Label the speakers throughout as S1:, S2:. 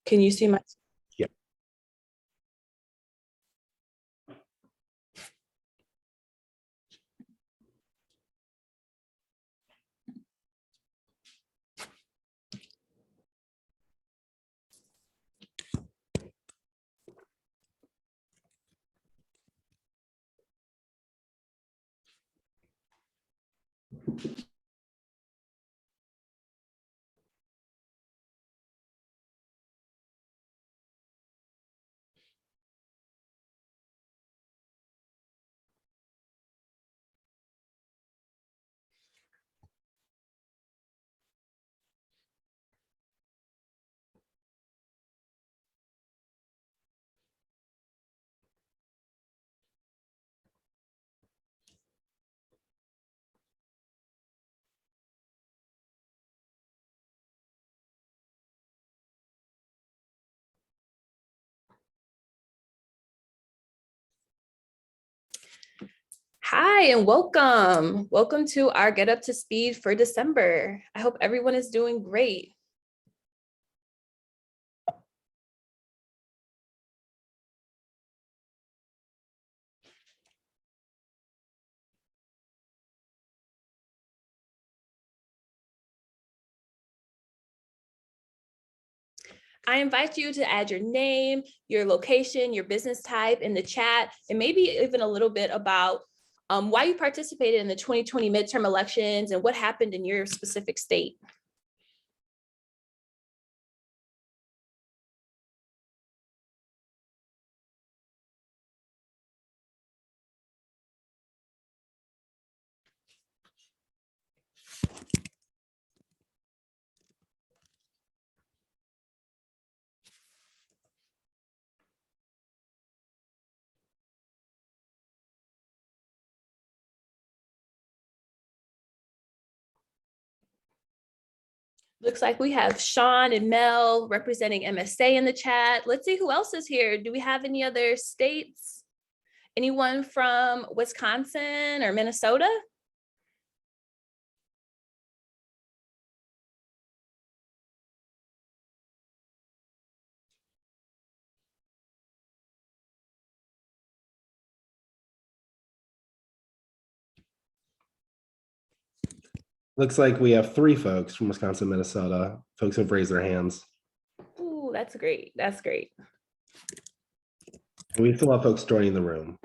S1: Can you see my?
S2: Yeah.
S1: Hi and welcome. Welcome to our Get Up to Speed for December. I hope everyone is doing great. I invite you to add your name, your location, your business type in the chat, and maybe even a little bit about why you participated in the 2020 midterm elections and what happened in your specific state. Looks like we have Sean and Mel representing MSA in the chat. Let's see who else is here. Do we have any other states? Anyone from Wisconsin or Minnesota?
S2: Looks like we have 3 folks from Wisconsin, Minnesota. Folks have raised their hands.
S1: Ooh, that's great. That's great.
S2: And we still have folks joining the room.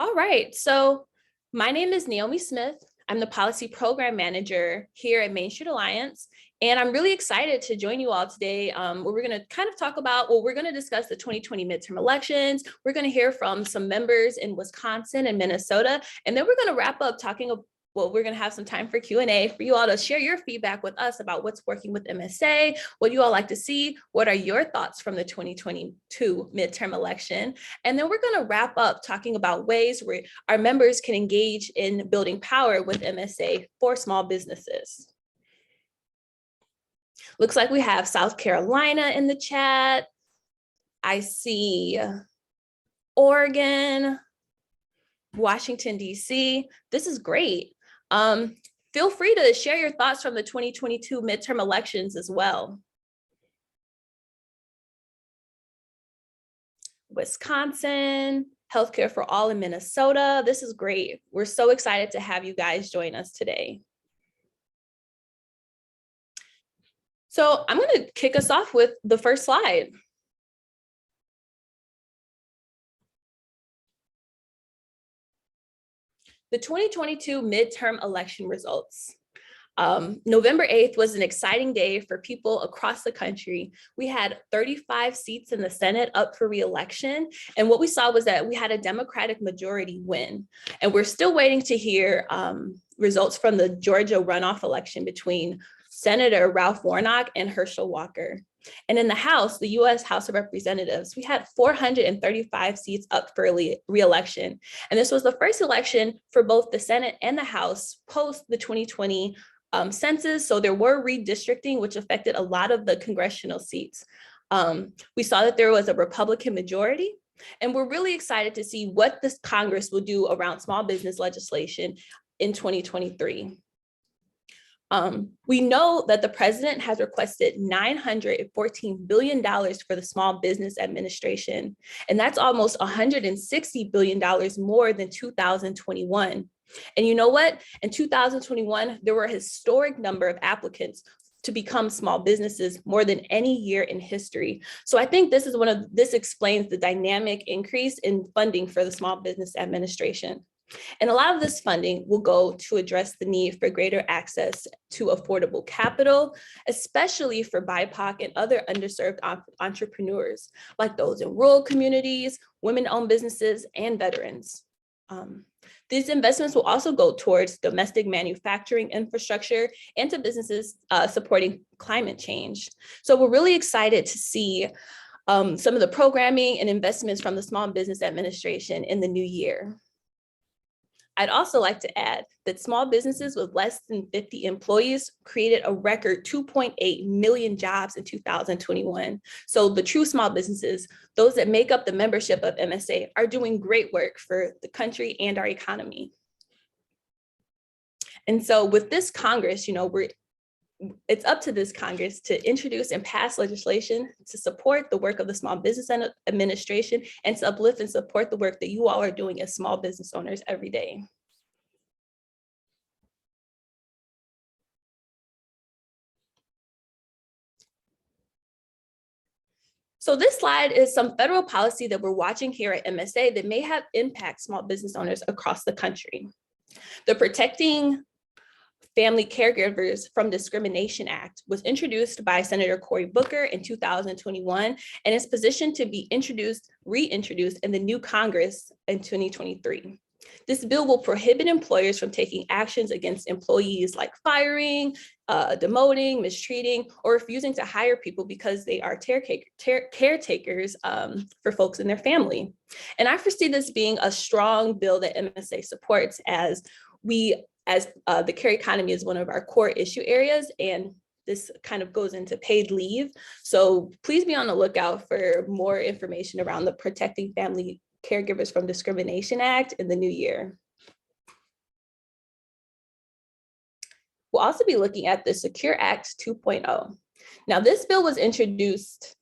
S1: All right, so my name is Naomi Smith. I'm the Policy Program Manager here at Main Street Alliance, and I'm really excited to join you all today where we're gonna kind of talk about, well, we're gonna discuss the 2020 midterm elections. We're gonna hear from some members in Wisconsin and Minnesota, and then we're gonna wrap up talking about, well, we're gonna have some time for Q&A for you all to share your feedback with us about what's working with MSA, what you all like to see, what are your thoughts from the 2022 midterm election, and then we're gonna wrap up talking about ways where our members can engage in building power with MSA for small businesses. Looks like we have South Carolina in the chat. I see Oregon, Washington, DC. This is great. Feel free to share your thoughts from the 2022 midterm elections as well. Wisconsin, Healthcare for All in Minnesota. This is great. We're so excited to have you guys join us today. So I'm going to kick us off with the first slide. The 2022 midterm election results. November 8th was an exciting day for people across the country. We had 35 seats in the Senate up for re-election. And what we saw was that we had a Democratic majority win. And we're still waiting to hear results from the Georgia runoff election between Senator Ralph Warnock, and Herschel Walker. And in the House, the US House of Representatives, we had 435 seats up for re-election. And this was the first election for both the Senate and the House post the 2020 census. So there were redistricting, which affected a lot of the congressional seats. We saw that there was a Republican majority, and we're really excited to see what this Congress will do around small business legislation in 2023. We know that the president has requested $914 billion for the Small Business Administration, and that's almost $160 billion more than 2021. And you know what? In 2021, there were a historic number of applicants to become small businesses, more than any year in history. So I think this explains the dynamic increase in funding for the Small Business Administration. And a lot of this funding will go to address the need for greater access to affordable capital, especially for BIPOC and other underserved entrepreneurs, like those in rural communities, women-owned businesses, and veterans. These investments will also go towards domestic manufacturing infrastructure and to businesses supporting climate change. So we're really excited to see some of the programming and investments from the Small Business Administration in the new year. I'd also like to add that small businesses with less than 50 employees created a record 2.8 million jobs in 2021. So the true small businesses, those that make up the membership of MSA, are doing great work for the country and our economy. And so with this Congress, it's up to this Congress to introduce and pass legislation to support the work of the Small Business Administration and to uplift and support the work that you all are doing as small business owners every day. So this slide is some federal policy that we're watching here at MSA that may have impact small business owners across the country. The Protecting Family Caregivers from Discrimination Act was introduced by Senator Cory Booker in 2021 and is positioned to be reintroduced in the new Congress in 2023. This bill will prohibit employers from taking actions against employees like firing, demoting, mistreating, or refusing to hire people because they are caretakers for folks in their family. And I foresee this being a strong bill that MSA supports as the care economy is one of our core issue areas, and this kind of goes into paid leave. So please be on the lookout for more information around the Protecting Family Caregivers from Discrimination Act in the new year. We'll also be looking at the Secure Act 2.0. Now, this bill was introduced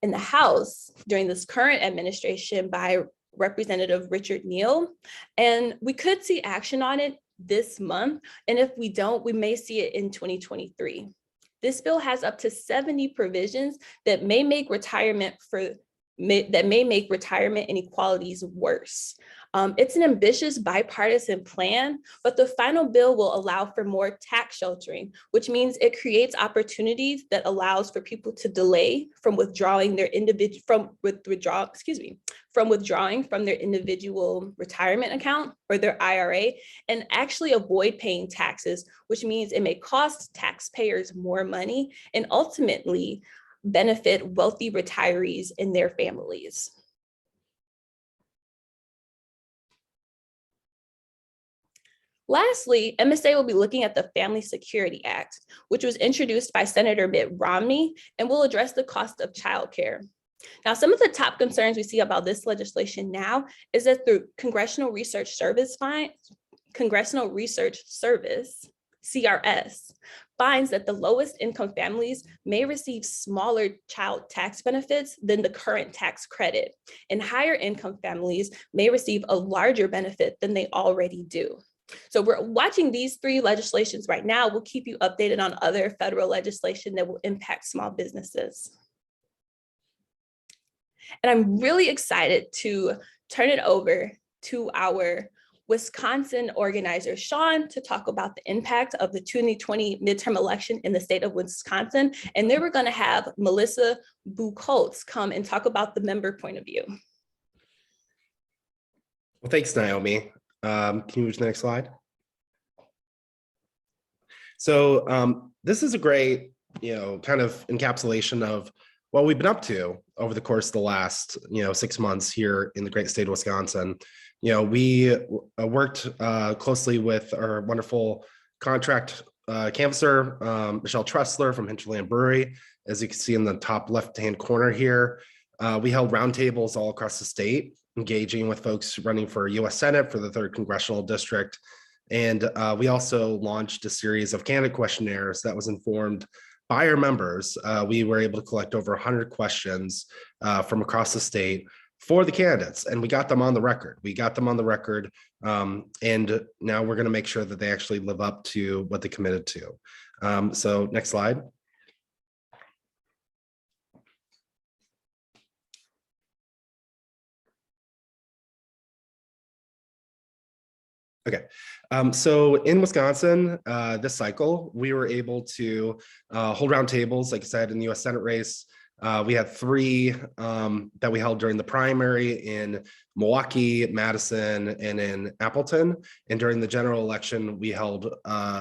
S1: in the House during this current administration by Representative Richard Neal, and we could see action on it this month. And if we don't, we may see it in 2023. This bill has up to 70 provisions that may make retirement inequalities worse. It's an ambitious bipartisan plan, but the final bill will allow for more tax sheltering, which means it creates opportunities that allows for people to delay from withdrawing from their individual retirement account or their IRA and actually avoid paying taxes, which means it may cost taxpayers more money and ultimately benefit wealthy retirees and their families. Lastly, MSA will be looking at the Family Security Act, which was introduced by Senator Mitt Romney and will address the cost of childcare. Now, some of the top concerns we see about this legislation now is that the Congressional Research Service, CRS, finds that the lowest income families may receive smaller child tax benefits than the current tax credit, and higher income families may receive a larger benefit than they already do. So we're watching these three legislations right now. We'll keep you updated on other federal legislation that will impact small businesses. And I'm really excited to turn it over to our Wisconsin organizer, Sean, to talk about the impact of the 2020 midterm election in the state of Wisconsin. And then we're going to have Melissa Buchholz come and talk about the member point of view.
S2: Well, thanks, Naomi. Can you move to the next slide? So this is a great, kind of encapsulation of what we've been up to over the course of the last, 6 months here in the great state of Wisconsin. We worked closely with our wonderful contract canvasser, Michelle Tressler from Hinterland Brewery. As you can see in the top left-hand corner here, we held roundtables all across the state, engaging with folks running for U.S. Senate for the 3rd Congressional District. And we also launched a series of candidate questionnaires that was informed by our members. We were able to collect over 100 questions from across the state for the candidates, and we got them on the record. And now we're going to make sure that they actually live up to what they committed to. So next slide. Okay, so in Wisconsin, this cycle, we were able to hold roundtables, like I said, in the U.S. Senate race. We had 3 that we held during the primary in Milwaukee, Madison, and in Appleton. And during the general election, we held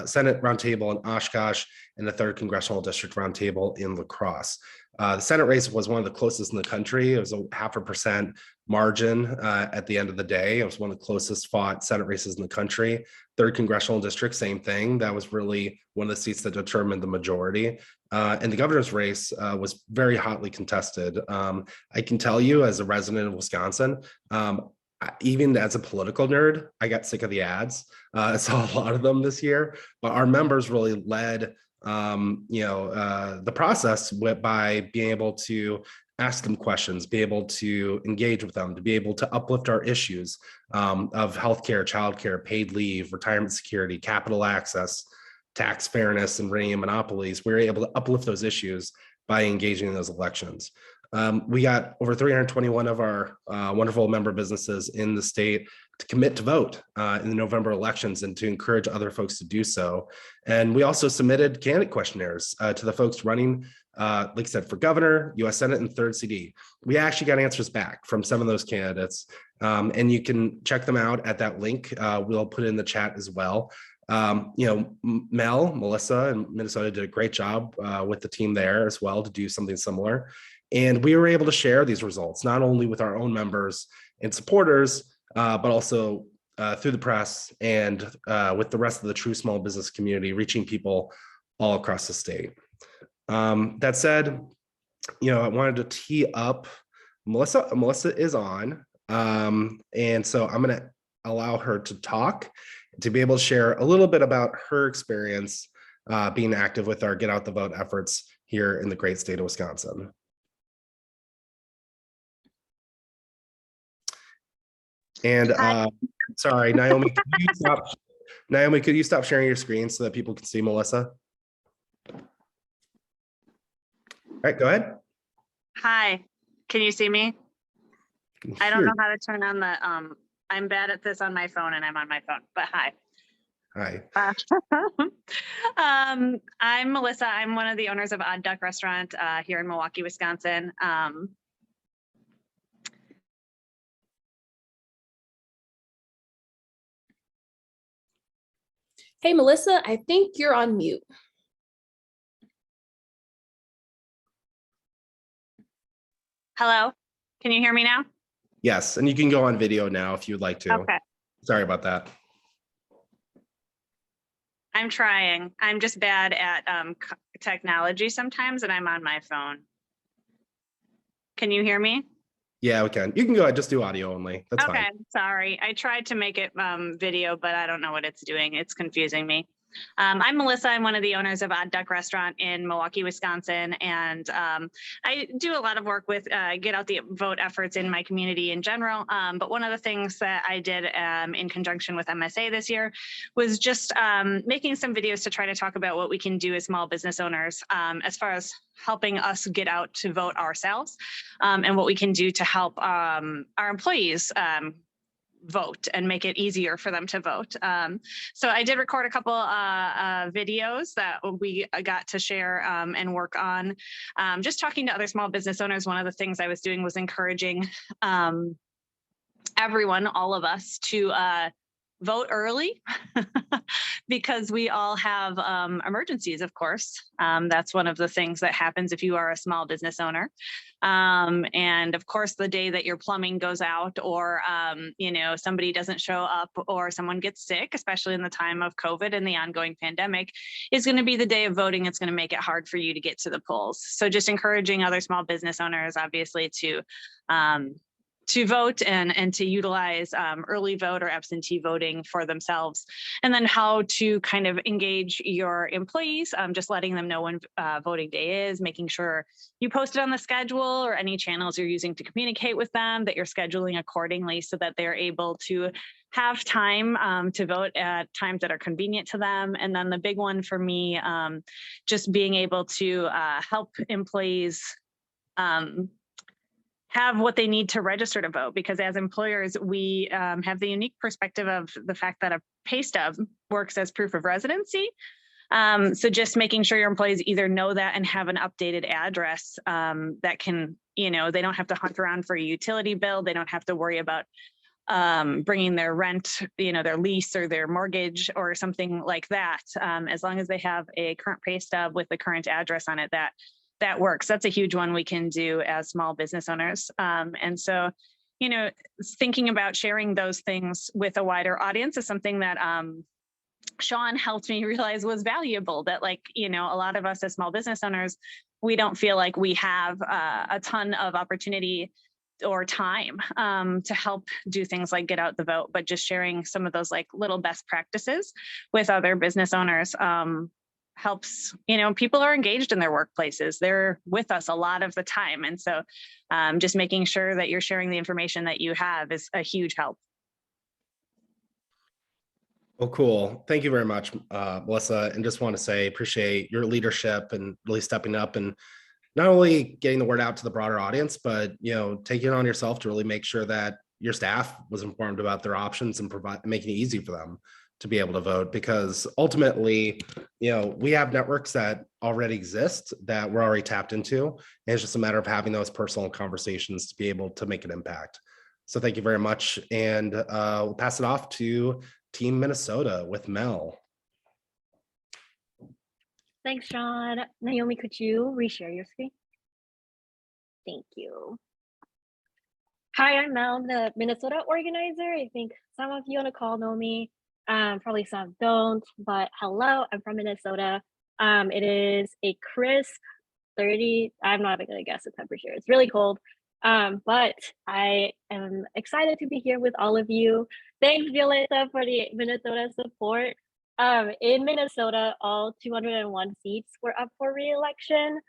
S2: Senate roundtable in Oshkosh and the 3rd Congressional District roundtable in La Crosse. The Senate race was one of the closest in the country. It was a 0.5% margin at the end of the day. It was one of the closest fought Senate races in the country. 3rd Congressional District, same thing. That was really one of the seats that determined the majority. And the governor's race was very hotly contested. I can tell you, as a resident of Wisconsin, even as a political nerd, I got sick of the ads. I saw a lot of them this year, but our members really led the process by being able to ask them questions, be able to engage with them, to be able to uplift our issues of healthcare, childcare, paid leave, retirement security, capital access, tax fairness, and reining in monopolies. We were able to uplift those issues by engaging in those elections. We got over 321 of our wonderful member businesses in the state to commit to vote in the November elections and to encourage other folks to do so. And we also submitted candidate questionnaires to the folks running, like I said, for governor, U.S. Senate, and 3rd CD. We actually got answers back from some of those candidates, and you can check them out at that link. We'll put it in the chat as well. Melissa in Minnesota did a great job with the team there as well to do something similar. And we were able to share these results, not only with our own members and supporters, but also through the press and with the rest of the true small business community, reaching people all across the state. That said, I wanted to tee up Melissa. Melissa is on. And so I'm going to allow her to talk, to be able to share a little bit about her experience being active with our Get Out the Vote efforts here in the great state of Wisconsin. And sorry, Naomi, could you stop sharing your screen so that people can see Melissa? All right, go ahead.
S3: Hi, can you see me? I don't know how to turn on the, I'm bad at this on my phone and I'm on my phone, but hi.
S2: Hi.
S3: I'm Melissa. I'm one of the owners of Odd Duck Restaurant here in Milwaukee, Wisconsin.
S1: Hey, Melissa, I think you're on mute.
S3: Hello, can you hear me now?
S2: Yes, and you can go on video now if you'd like to.
S3: Okay.
S2: Sorry about that.
S3: I'm trying. I'm just bad at technology sometimes, and I'm on my phone. Can you hear me?
S2: Yeah, we can. You can go ahead, just do audio only. That's fine.
S3: Okay, sorry. I tried to make it video, but I don't know what it's doing. It's confusing me. I'm Melissa. I'm one of the owners of Odd Duck Restaurant in Milwaukee, Wisconsin. And I do a lot of work with Get Out the Vote efforts in my community in general. But one of the things that I did in conjunction with MSA this year was just making some videos to try to talk about what we can do as small business owners as far as helping us get out to vote ourselves and what we can do to help our employees vote and make it easier for them to vote. So I did record a couple videos that we got to share and work on. Just talking to other small business owners, one of the things I was doing was encouraging everyone, all of us, to vote early because we all have emergencies, of course. That's one of the things that happens if you are a small business owner. And of course, the day that your plumbing goes out or, somebody doesn't show up or someone gets sick, especially in the time of COVID and the ongoing pandemic, is going to be the day of voting. It's going to make it hard for you to get to the polls. So just encouraging other small business owners, obviously, to vote and to utilize early vote or absentee voting for themselves, and then how to kind of engage your employees, just letting them know when voting day is, making sure you post it on the schedule or any channels you're using to communicate with them, that you're scheduling accordingly so that they're able to have time to vote at times that are convenient to them. And then the big one for me, just being able to help employees have what they need to register to vote, because as employers, we have the unique perspective of the fact that a pay stub works as proof of residency. So just making sure your employees either know that and have an updated address that can, they don't have to hunt around for a utility bill. They don't have to worry about bringing their rent, their lease or their mortgage or something like that. As long as they have a current pay stub with the current address on it, that works. That's a huge one we can do as small business owners. And so, thinking about sharing those things with a wider audience is something that Sean helped me realize was valuable, that a lot of us as small business owners, we don't feel like we have a ton of opportunity or time to help do things like get out the vote, but just sharing some of those little best practices with other business owners helps. People are engaged in their workplaces. They're with us a lot of the time. And so just making sure that you're sharing the information that you have is a huge help.
S2: Well, cool. Thank you very much, Melissa. And just want to say, appreciate your leadership and really stepping up and not only getting the word out to the broader audience, but, taking it on yourself to really make sure that your staff was informed about their options and making it easy for them to be able to vote, because ultimately, we have networks that already exist that we're already tapped into. And it's just a matter of having those personal conversations to be able to make an impact. So thank you very much. And we'll pass it off to Team Minnesota with Mel.
S4: Thanks, Sean. Naomi, could you reshare your screen? Thank you. Hi, I'm Mel, the Minnesota organizer. I think some of you on the call know me. Probably some don't, but hello, I'm from Minnesota. It is a crisp 30, I'm not even gonna guess the temperature. It's really cold, but I am excited to be here with all of you. Thanks, Violeta, for the Minnesota support. In Minnesota, all 201 seats were up for re-election.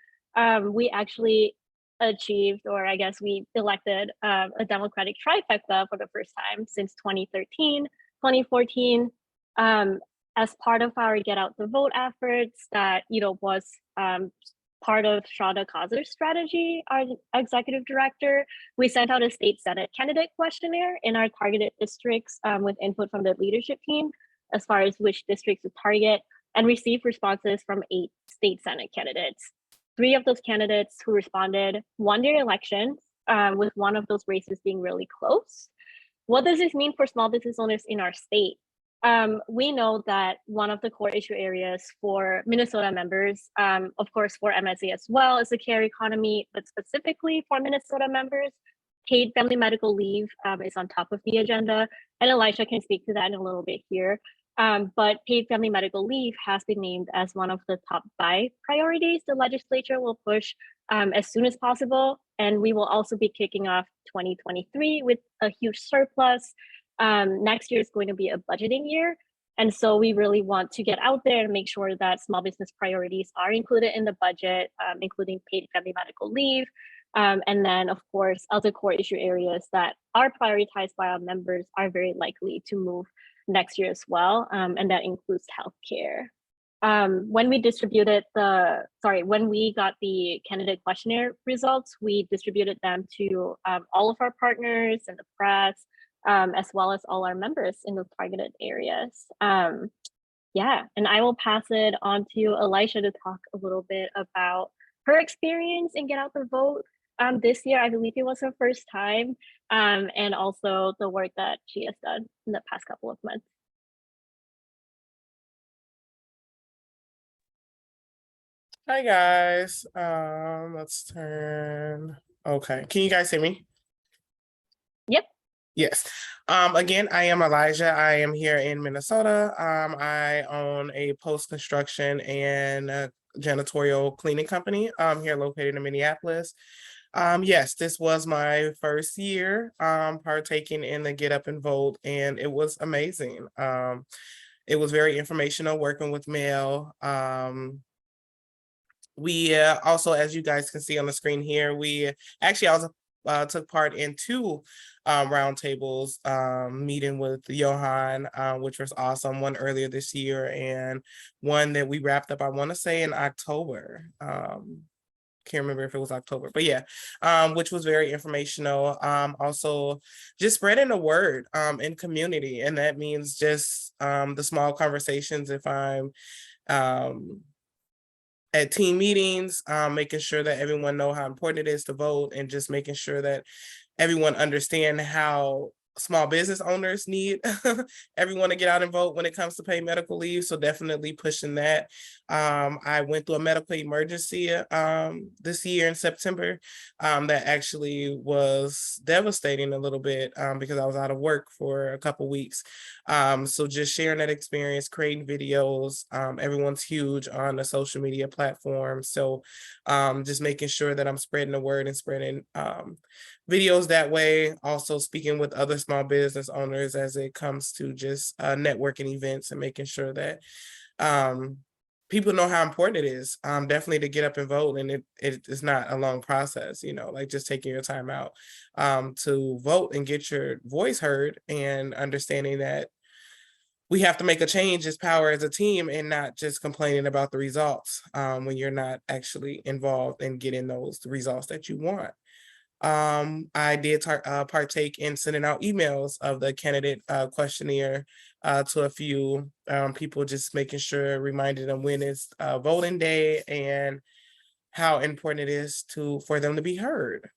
S4: We actually achieved, or I guess we elected a Democratic trifecta for the first time since 2013. 2014, as part of our Get Out the Vote efforts that, was part of Shraddha Kazer's strategy, our executive director, we sent out a state Senate candidate questionnaire in our targeted districts with input from the leadership team as far as which districts to target, and received responses from 8 state Senate candidates. 3 of those candidates who responded won their elections, with one of those races being really close. What does this mean for small business owners in our state? We know that one of the core issue areas for Minnesota members, of course for MSA as well, is the care economy, but specifically for Minnesota members, paid family medical leave is on top of the agenda, and Elisha can speak to that in a little bit here. But paid family medical leave has been named as one of the top 5 priorities the legislature will push as soon as possible. And we will also be kicking off 2023 with a huge surplus. Next year is going to be a budgeting year. And so we really want to get out there and make sure that small business priorities are included in the budget, including paid family medical leave. And then, of course, other core issue areas that are prioritized by our members are very likely to move next year as well. And that includes healthcare. When we got the candidate questionnaire results, we distributed them to all of our partners and the press, as well as all our members in the targeted areas. Yeah, and I will pass it on to Elisha to talk a little bit about her experience in Get Out the Vote. This year, I believe it was her first time, and also the work that she has done in the past couple of months.
S5: Hi guys. Let's turn. Okay. Can you guys hear me?
S4: Yep.
S5: Yes. Again, I am Elijah. I am here in Minnesota. I own a post-construction and janitorial cleaning company here located in Minneapolis. Yes, this was my first year partaking in the Get Up and Vote, and it was amazing. It was very informational working with Mel. We also, as you guys can see on the screen here, we actually also took part in two roundtables meeting with Johan, which was awesome. One earlier this year and one that we wrapped up, I want to say in October. Can't remember if it was October, but yeah, which was very informational. Also just spreading the word in community. And that means just the small conversations if I'm at team meetings, making sure that everyone know how important it is to vote and just making sure that everyone understand how small business owners need everyone to get out and vote when it comes to paid medical leave. So definitely pushing that. I went through a medical emergency this year in September that actually was devastating a little bit because I was out of work for a couple weeks. So just sharing that experience, creating videos. Everyone's huge on the social media platform. So just making sure that I'm spreading the word and spreading videos that way. Also speaking with other small business owners as it comes to just networking events and making sure that people know how important it is definitely to get up and vote. And it is not a long process, you know, like just taking your time out to vote and get your voice heard and understanding that we have to make a change as power as a team and not just complaining about the results when you're not actually involved in getting those results that you want. I did partake in sending out emails of the candidate questionnaire to a few people, just making sure, reminding them when it's voting day and how important it is for them to be heard.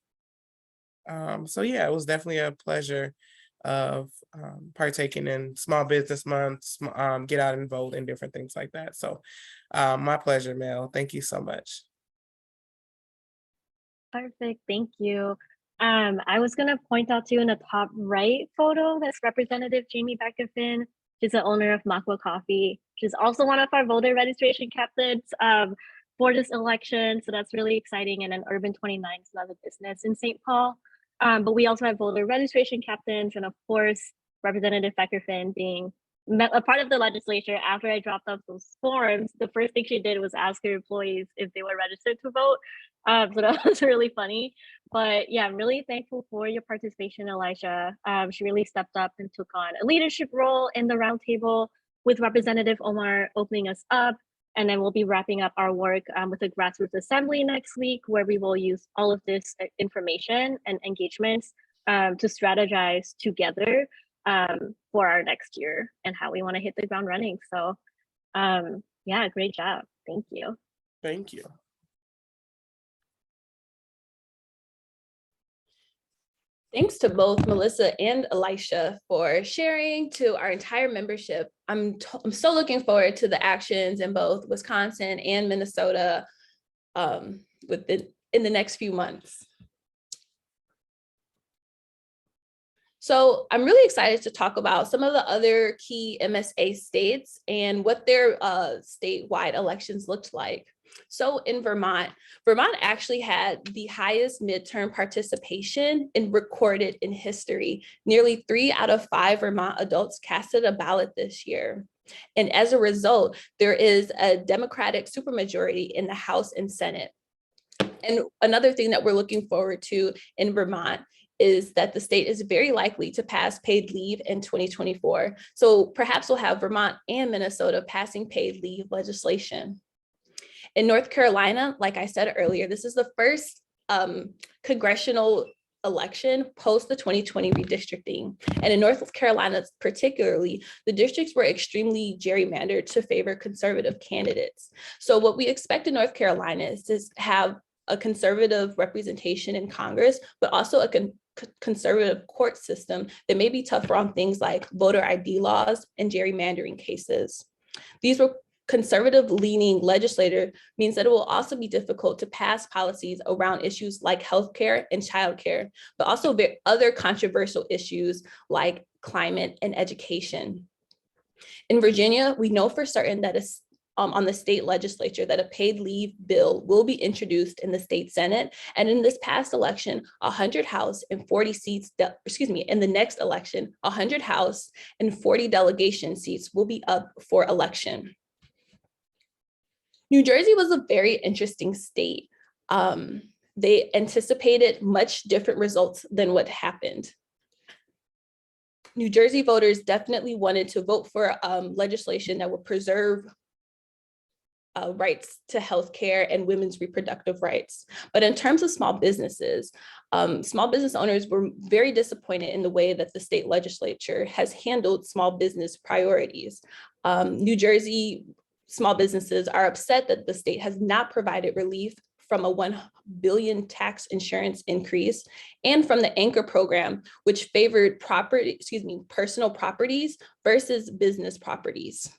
S5: So yeah, it was definitely a pleasure of partaking in Small Business Month, get out and vote and different things like that. So my pleasure, Mel. Thank you so much.
S4: Perfect. Thank you. I was gonna point out to you in the top right photo, that's Representative Jamie Becker-Finn. She's the owner of Makwa Coffee. She's also one of our voter registration captains for this election. So that's really exciting. And then Urban 29 is another business in St. Paul. But we also have voter registration captains, and of course, Representative Becker-Finn being a part of the legislature. After I dropped off those forms, the first thing she did was ask her employees if they were registered to vote. So that was really funny. But yeah, I'm really thankful for your participation, Elisha. She really stepped up and took on a leadership role in the roundtable with Representative Omar opening us up. And then we'll be wrapping up our work with the grassroots assembly next week, where we will use all of this information and engagements to strategize together for our next year and how we want to hit the ground running. So yeah, great job. Thank you.
S5: Thank you.
S1: Thanks to both Melissa and Elisha for sharing, to our entire membership. I'm so looking forward to the actions in both Wisconsin and Minnesota in the next few months. So I'm really excited to talk about some of the other key MSA states and what their statewide elections looked like. So in Vermont actually had the highest midterm participation recorded in history. Nearly 3 out of 5 Vermont adults casted a ballot this year. And as a result, there is a Democratic supermajority in the House and Senate. And another thing that we're looking forward to in Vermont is that the state is very likely to pass paid leave in 2024. So perhaps we'll have Vermont and Minnesota passing paid leave legislation. In North Carolina, like I said earlier, this is the first congressional election post the 2020 redistricting. And in North Carolina, particularly, the districts were extremely gerrymandered to favor conservative candidates. So what we expect in North Carolina is to have a conservative representation in Congress, but also a conservative court system that may be tougher on things like voter ID laws and gerrymandering cases. These conservative leaning legislator means that it will also be difficult to pass policies around issues like healthcare and childcare, but also other controversial issues like climate and education. In Virginia, we know for certain that on the state legislature that a paid leave bill will be introduced in the state Senate. And in this past election, 100 House and 40 seats, in the next election, 100 House and 40 delegation seats will be up for election. New Jersey was a very interesting state. They anticipated much different results than what happened. New Jersey voters definitely wanted to vote for legislation that would preserve rights to healthcare and women's reproductive rights. But in terms of small businesses, small business owners were very disappointed in the way that the state legislature has handled small business priorities. New Jersey small businesses are upset that the state has not provided relief from a $1 billion tax insurance increase and from the Anchor program, which favored personal properties versus business properties.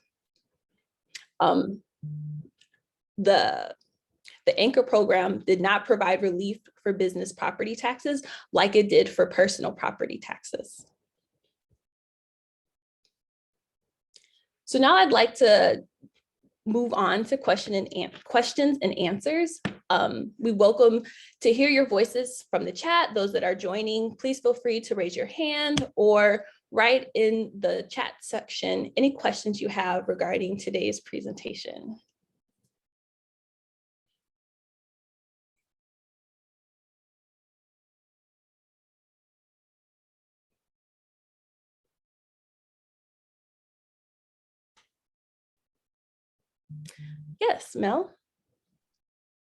S1: The Anchor program did not provide relief for business property taxes like it did for personal property taxes. So now I'd like to move on to questions and answers. We welcome to hear your voices from the chat. Those that are joining, please feel free to raise your hand or write in the chat section any questions you have regarding today's presentation. Yes, Mel?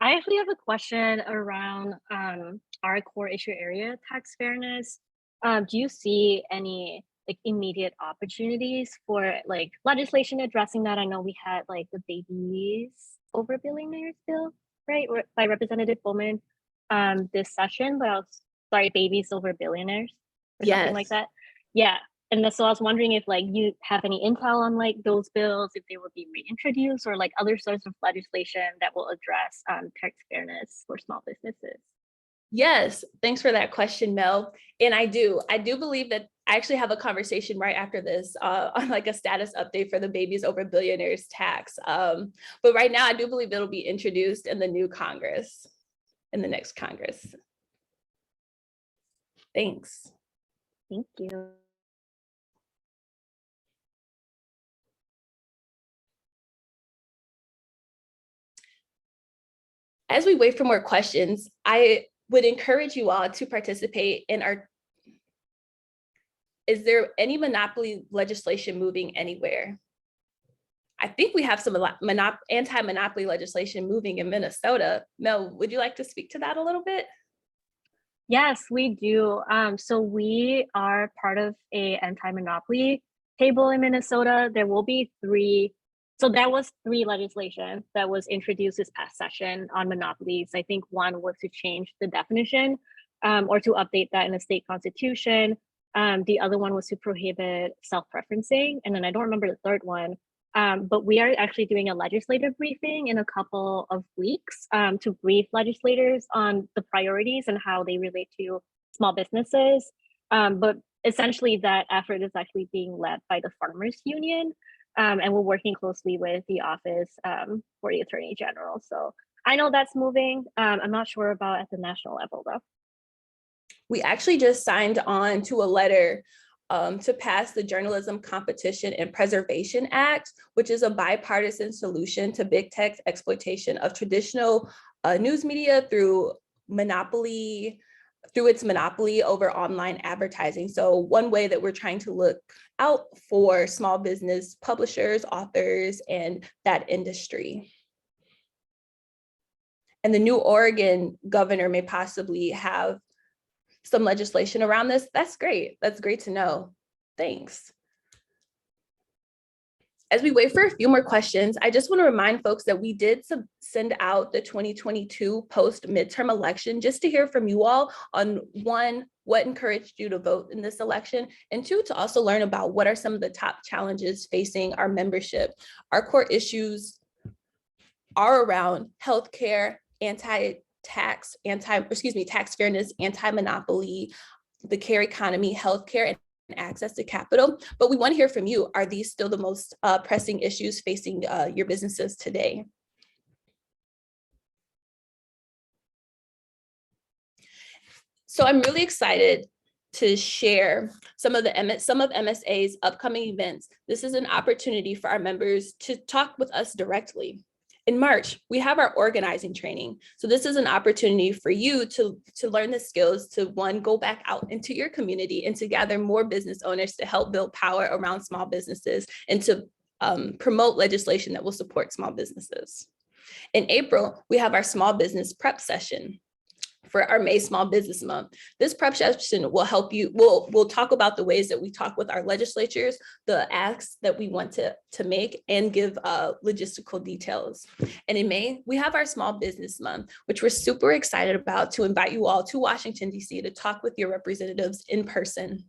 S4: I actually have a question around our core issue area, tax fairness. Do you see any like immediate opportunities for like legislation addressing that? I know we had like the babies over billionaires bill, right, by Representative Bowman this session, but sorry, babies over billionaires or something like that. Yeah. And so I was wondering if like you have any intel on like those bills, if they will be reintroduced or like other sorts of legislation that will address tax fairness for small businesses.
S1: Yes, thanks for that question, Mel. And I do believe that I actually have a conversation right after this on like a status update for the babies over billionaires tax. But right now I do believe it'll be introduced in the new Congress, in the next Congress. Thanks.
S4: Thank you.
S1: As we wait for more questions, I would encourage you all to participate in our, is there any monopoly legislation moving anywhere? I think we have some anti-monopoly legislation moving in Minnesota. Mel, would you like to speak to that a little bit?
S4: Yes, we do. So we are part of a anti-monopoly table in Minnesota. There will be three. So there was three legislation that was introduced this past session on monopolies. I think one was to change the definition or to update that in the state constitution. The other one was to prohibit self-preferencing. And then I don't remember the third one, but we are actually doing a legislative briefing in a couple of weeks to brief legislators on the priorities and how they relate to small businesses. But essentially that effort is actually being led by the Farmers Union. And we're working closely with the Office for the Attorney General. So I know that's moving. I'm not sure about at the national level though.
S1: We actually just signed on to a letter to pass the Journalism Competition and Preservation Act, which is a bipartisan solution to big tech's exploitation of traditional news media through its monopoly over online advertising. So one way that we're trying to look out for small business publishers, authors, and that industry. And the new Oregon governor may possibly have some legislation around this. That's great. That's great to know. Thanks. As we wait for a few more questions, I just want to remind folks that we did send out the 2022 post midterm election just to hear from you all on one, what encouraged you to vote in this election, and 2, to also learn about what are some of the top challenges facing our membership. Our core issues are around healthcare, tax fairness, anti-monopoly, the care economy, healthcare, and access to capital. But we want to hear from you. Are these still the most pressing issues facing your businesses today? So I'm really excited to share some of MSA's upcoming events. This is an opportunity for our members to talk with us directly. In March, we have our organizing training. So this is an opportunity for you to learn the skills to, one, go back out into your community and to gather more business owners to help build power around small businesses and to promote legislation that will support small businesses. In April, we have our small business prep session for our May Small Business Month. This prep session will help you, we'll talk about the ways that we talk with our legislatures, the asks that we want to make, and give logistical details. And in May, we have our Small Business Month, which we're super excited about, to invite you all to Washington, D.C. to talk with your representatives in person.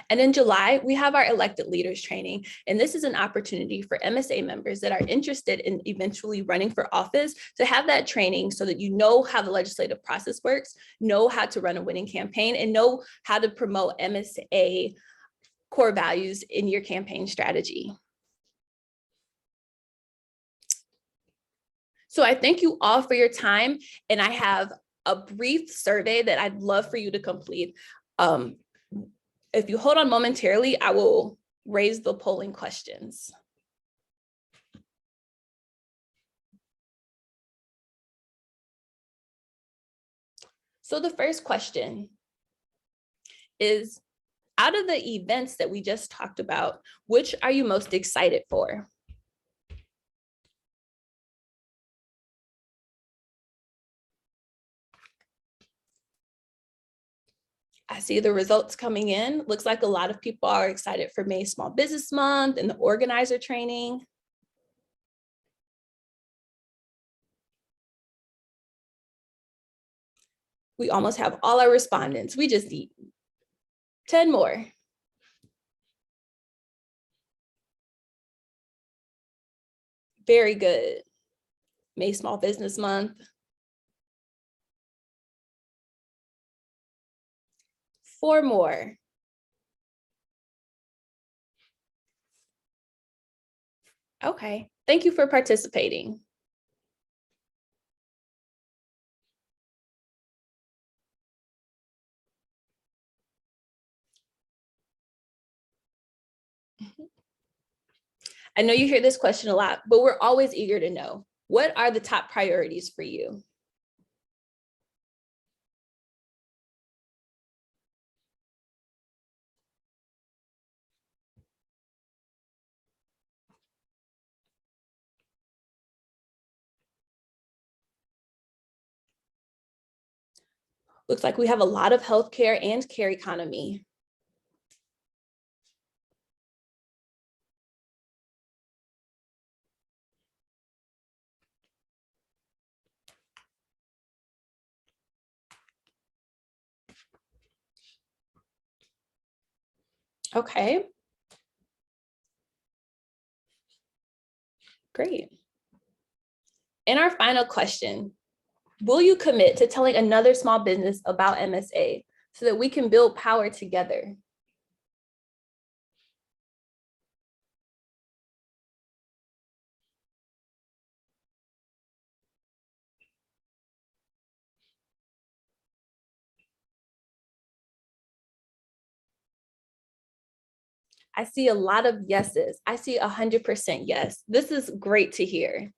S1: And in July, we have our elected leaders training. And this is an opportunity for MSA members that are interested in eventually running for office to have that training so that you know how the legislative process works, know how to run a winning campaign, and know how to promote MSA core values in your campaign strategy. So I thank you all for your time. And I have a brief survey that I'd love for you to complete. If you hold on momentarily, I will raise the polling questions. So the first question is, out of the events that we just talked about, which are you most excited for? I see the results coming in. Looks like a lot of people are excited for May Small Business Month and the organizer training. We almost have all our respondents. We just need 10 more. Very good. May Small Business Month. 4 more. Okay, thank you for participating. I know you hear this question a lot, but we're always eager to know, what are the top priorities for you? Looks like we have a lot of healthcare and care economy. Okay. Great. And our final question, will you commit to telling another small business about MSA so that we can build power together? I see a lot of yeses. I see 100% yes. This is great to hear.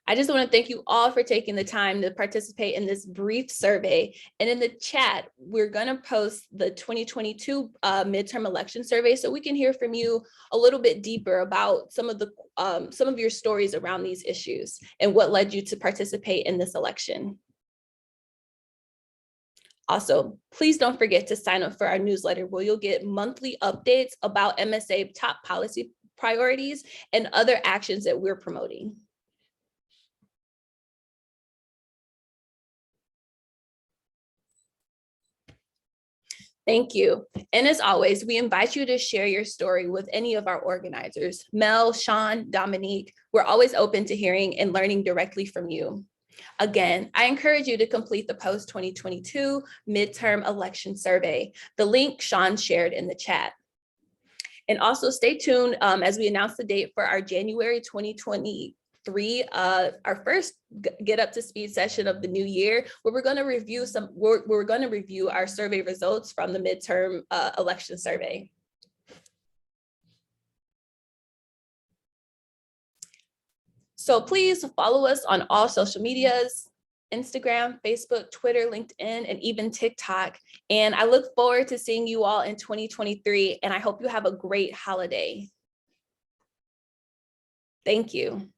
S1: I just want to thank you all for taking the time to participate in this brief survey. And in the chat, we're going to post the 2022 midterm election survey so we can hear from you a little bit deeper about some of your stories around these issues and what led you to participate in this election. Also, please don't forget to sign up for our newsletter where you'll get monthly updates about MSA top policy priorities and other actions that we're promoting. Thank you. And as always, we invite you to share your story with any of our organizers, Mel, Sean, Dominique. We're always open to hearing and learning directly from you. Again, I encourage you to complete the post-2022 midterm election survey. The link Sean shared in the chat. And also stay tuned as we announce the date for our January 2023, our first get up to speed session of the new year, where we're going to review our survey results from the midterm election survey. So please follow us on all social medias, Instagram, Facebook, Twitter, LinkedIn, and even TikTok. And I look forward to seeing you all in 2023, and I hope you have a great holiday. Thank you.